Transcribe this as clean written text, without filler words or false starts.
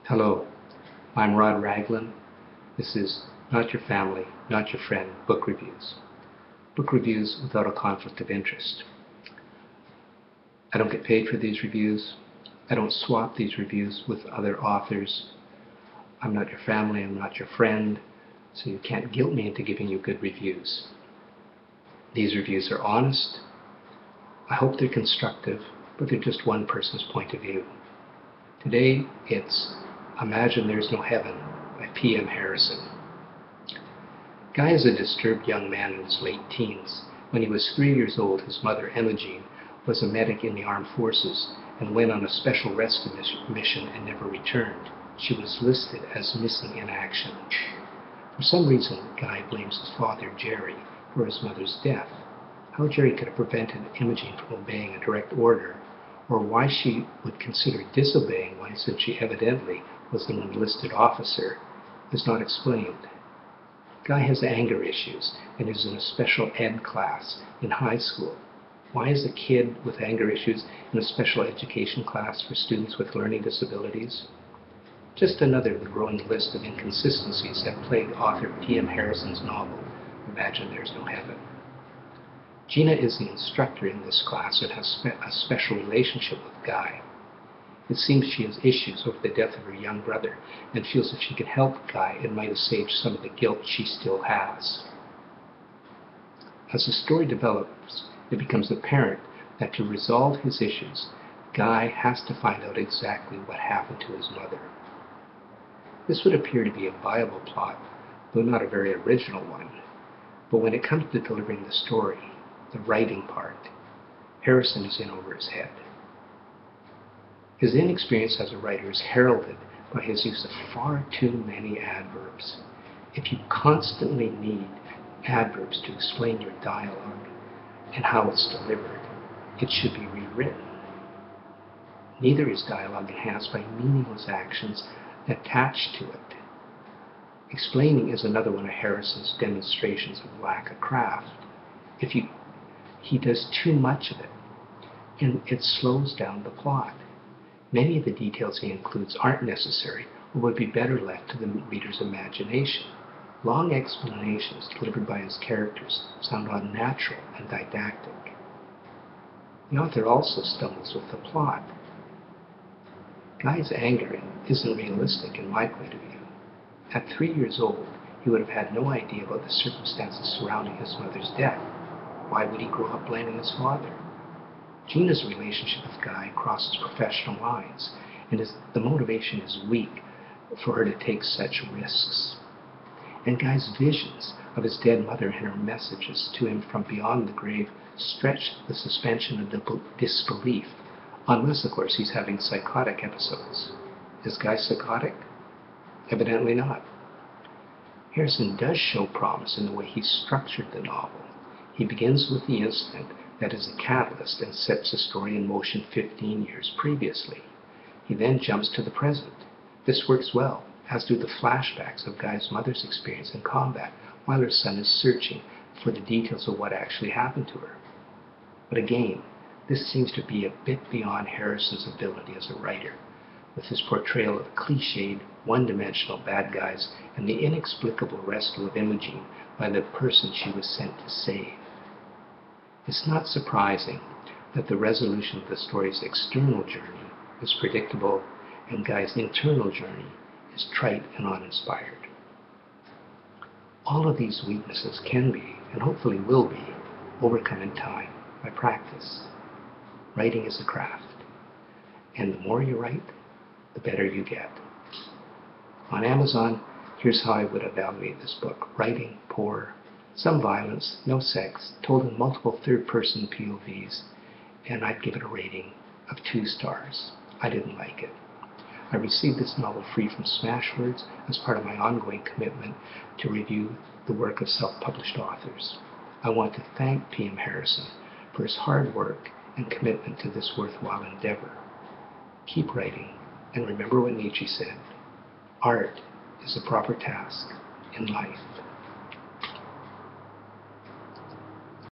Hello, I'm Raglin. This is Not Your Family, Not Your Friend book reviews. Book reviews without a conflict of interest. I don't get paid for these reviews. I don't swap these reviews with other authors. I'm not your family, I'm not your friend, so you can't guilt me into giving you good reviews. These reviews are honest. I hope they're constructive, but they're just one person's point of view. Today, it's Imagine There's No Heaven by P.M. Harrison. Guy is a disturbed young man in his late teens. When he was 3 years old, his mother, Emma was a medic in the armed forces and went on a special rescue mission and never returned. She was listed as missing in action. For some reason, Guy blames his father, Jerry, for his mother's death. How Jerry could have prevented Imogene from obeying a direct order, or why she would consider disobeying one since she evidently was an enlisted officer, is not explained. Guy has anger issues and is in a special ed class in high school. Why is a kid with anger issues in a special education class for students with learning disabilities? Just another in the growing list of inconsistencies that plague author P.M. Harrison's novel, Imagine There's No Heaven. Gina is the instructor in this class and has a special relationship with Guy. It seems she has issues over the death of her young brother and feels if she could help Guy, it might assuage some of the guilt she still has. As the story develops, it becomes apparent that to resolve his issues, Guy has to find out exactly what happened to his mother. This would appear to be a viable plot, though not a very original one. But when it comes to delivering the story, the writing part, Harrison is in over his head. His inexperience as a writer is heralded by his use of far too many adverbs. If you constantly need adverbs to explain your dialogue and how it's delivered, it should be rewritten. Neither is dialogue enhanced by meaningless actions attached to it. Explaining is another one of Harrison's demonstrations of lack of craft. He does too much of it, and it slows down the plot. Many of the details he includes aren't necessary or would be better left to the reader's imagination. Long explanations delivered by his characters sound unnatural and didactic. The author also stumbles with the plot. Guy's anger isn't realistic in my point of view. At 3 years old, he would have had no idea about the circumstances surrounding his mother's death. Why would he grow up blaming his father? Gina's relationship with Guy crosses professional lines, and the motivation is weak for her to take such risks. And Guy's visions of his dead mother and her messages to him from beyond the grave stretch the suspension of disbelief, unless, of course, he's having psychotic episodes. Is Guy psychotic? Evidently not. Harrison does show promise in the way he structured the novel. He begins with the incident that is a catalyst and sets the story in motion 15 years previously. He then jumps to the present. This works well, as do the flashbacks of Guy's mother's experience in combat while her son is searching for the details of what actually happened to her. But again, this seems to be a bit beyond Harrison's ability as a writer, with his portrayal of cliched, one-dimensional bad guys and the inexplicable rescue of Imogene by the person she was sent to save. It's not surprising that the resolution of the story's external journey is predictable and Guy's internal journey is trite and uninspired. All of these weaknesses can be, and hopefully will be, overcome in time by practice. Writing is a craft, and the more you write, the better you get. On Amazon, here's how I would evaluate this book. Writing, poor. Some violence, no sex, told in multiple third-person POVs, and I'd give it a rating of 2 stars. I didn't like it. I received this novel free from Smashwords as part of my ongoing commitment to review the work of self-published authors. I want to thank P.M. Harrison for his hard work and commitment to this worthwhile endeavor. Keep writing, and remember what Nietzsche said, art is a proper task in life.